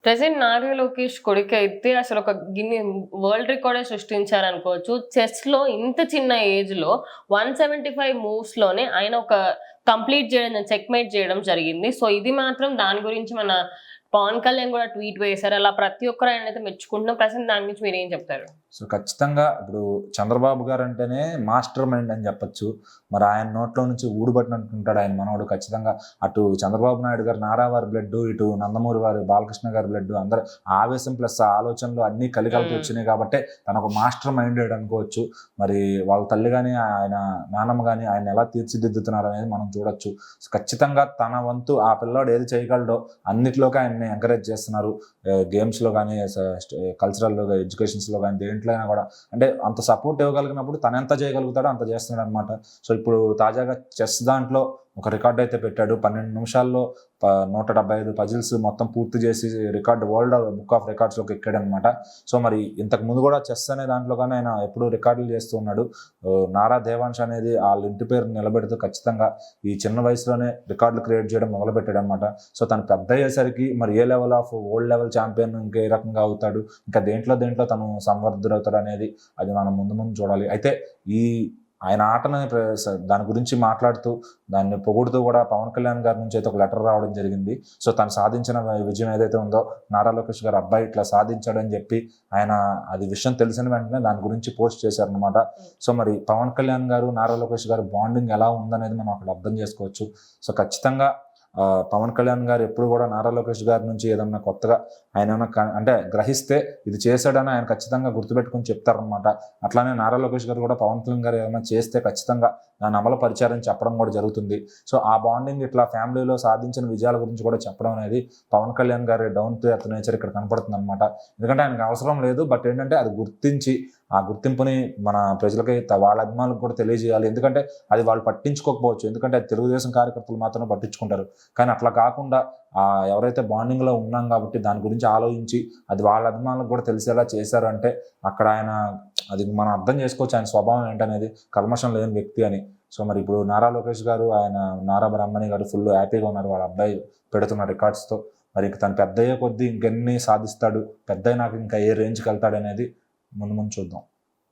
Present Nara Lokesh కొడుకైతే అసలు ఒక world రికార్డే సృష్టించారనుకోవచ్చు. చెస్‌లో ఇంత చిన్న ఏజ్‌లో 175 మూవ్స్‌లోనే ఆయన ఒక కంప్లీట్ చేయడం, చెక్‌మేట్ చేయడం జరిగింది. సో, ఇది మాత్రం దాని గురించి మన పవన్ కళ్యాణ్ కూడా ట్వీట్ వేశారు. అలా ప్రతి ఒక్కరు ఆయనైతే మెచ్చుకుంటున్నాం. ప్రెజెంట్ దాని గురించి మీరేం చెప్తారు? సో ఖచ్చితంగా ఇప్పుడు చంద్రబాబు గారు అంటేనే మాస్టర్ మైండ్ అని చెప్పొచ్చు. మరి ఆయన నోట్లో నుంచి ఊడుబట్టినట్టుంటాడు ఆయన మనవడు. ఖచ్చితంగా అటు చంద్రబాబు నాయుడు గారు నారా వారి బ్లడ్, ఇటు నందమూరి వారి బాలకృష్ణ గారి బ్లడ్, అందరు ఆవేశం ప్లస్ ఆలోచనలు అన్నీ కలిపి వచ్చినాయి కాబట్టి తన ఒక మాస్టర్ మైండెడ్ అనుకోవచ్చు. మరి వాళ్ళ తల్లి కానీ ఆయన నాన్నమ్మ కానీ ఆయన ఎలా తీర్చిదిద్దుతున్నారు అనేది మనం చూడొచ్చు. ఖచ్చితంగా తన వంతు ఆ పిల్లోడు ఏది చేయగలడో అన్నిట్లోకి ఆయన్ని ఎంకరేజ్ చేస్తున్నారు. గేమ్స్లో కానీ, కల్చరల్ ఎడ్యుకేషన్స్లో కానీ, దేంట్లో అయినా కూడా అంటే అంత సపోర్ట్ ఇవ్వగలిగినప్పుడు తను ఎంత చేయగలుగుతాడో అంత చేస్తున్నాడు అనమాట. సో ఇప్పుడు తాజాగా చెస్ దాంట్లో ఒక రికార్డు అయితే పెట్టాడు. 12 నిమిషాల్లో 175 పజిల్స్ మొత్తం పూర్తి చేసి రికార్డు వరల్డ్ బుక్ ఆఫ్ రికార్డ్స్లోకి ఎక్కాడనమాట. సో మరి ఇంతకు ముందు కూడా చెస్ అనే దాంట్లో కానీ ఆయన ఎప్పుడూ రికార్డులు చేస్తూ ఉన్నాడు. నారా దేవాంశ్ అనేది వాళ్ళ ఇంటి పేరు నిలబెడుతూ ఖచ్చితంగా ఈ చిన్న వయసులోనే రికార్డులు క్రియేట్ చేయడం మొదలుపెట్టాడు అనమాట. సో తను పెద్ద అయ్యేసరికి మరి ఏ level of world level champion ఇంకా ఏ రకంగా అవుతాడు, ఇంకా దేంట్లో తను సంవర్ధుడవుతాడు అనేది అది మనం ముందు చూడాలి. అయితే ఈ ఆయన ఆటని దాని గురించి మాట్లాడుతూ దాన్ని పొగుడుతూ కూడా పవన్ కళ్యాణ్ గారి నుంచి అయితే ఒక లెటర్ రావడం జరిగింది. సో తను సాధించిన విజయం ఏదైతే ఉందో నారా లోకేష్ గారు అబ్బాయి ఇట్లా సాధించాడని చెప్పి ఆయన అది విషయం తెలిసిన వెంటనే దాని గురించి పోస్ట్ చేశారనమాట. సో మరి పవన్ కళ్యాణ్ గారు నారా లోకేష్ గారు బాండింగ్ ఎలా ఉందనేది మనం అక్కడ అర్థం చేసుకోవచ్చు. సో ఖచ్చితంగా పవన్ కళ్యాణ్ గారు ఎప్పుడు కూడా నారా లోకేష్ గారి నుంచి ఏదన్నా కొత్తగా ఆయన అంటే గ్రహిస్తే ఇది చేశాడని ఆయన ఖచ్చితంగా గుర్తుపెట్టుకుని చెప్తారనమాట. అట్లానే నారా లోకేష్ గారు కూడా పవన్ కళ్యాణ్ గారు ఏమైనా చేస్తే ఖచ్చితంగా దాన్ని అమలు పరిచారని చెప్పడం కూడా జరుగుతుంది. సో ఆ బాండింగ్ ఇట్లా ఫ్యామిలీలో సాధించిన విజయాల గురించి కూడా చెప్పడం అనేది పవన్ కళ్యాణ్ గారి డౌన్ టు ఎర్త్ నేచర్ ఇక్కడ కనపడుతుంది అనమాట. ఎందుకంటే ఆయనకు అవసరం లేదు, బట్ ఏంటంటే అది గుర్తించి ఆ గుర్తింపుని మన ప్రజలకి వాళ్ళ అభిమానులకు కూడా తెలియజేయాలి. ఎందుకంటే అది వాళ్ళు పట్టించుకోకపోవచ్చు, ఎందుకంటే అది తెలుగుదేశం కార్యకర్తలు మాత్రమే పట్టించుకుంటారు. కానీ అట్లా కాకుండా ఎవరైతే బాండింగ్లో ఉన్నాం కాబట్టి దాని గురించి ఆలోచించి అది వాళ్ళ అభిమానులకు కూడా తెలిసేలా చేశారు అంటే అక్కడ ఆయన అది మనం అర్థం చేసుకోవచ్చు ఆయన స్వభావం ఏంటనేది, కల్మషం లేని వ్యక్తి అని. సో మరి ఇప్పుడు నారా లోకేష్ గారు ఆయన నారా బ్రహ్మణి గారు ఫుల్ హ్యాపీగా ఉన్నారు వాళ్ళ అబ్బాయి పెడుతున్న రికార్డ్స్తో. మరి తను పెద్ద అయ్యే కొద్దీ ఇంకెన్ని సాధిస్తాడు, పెద్ద అయినాక ఇంకా ఏ రేంజ్కి వెళ్తాడు అనేది ముందు చూద్దాం.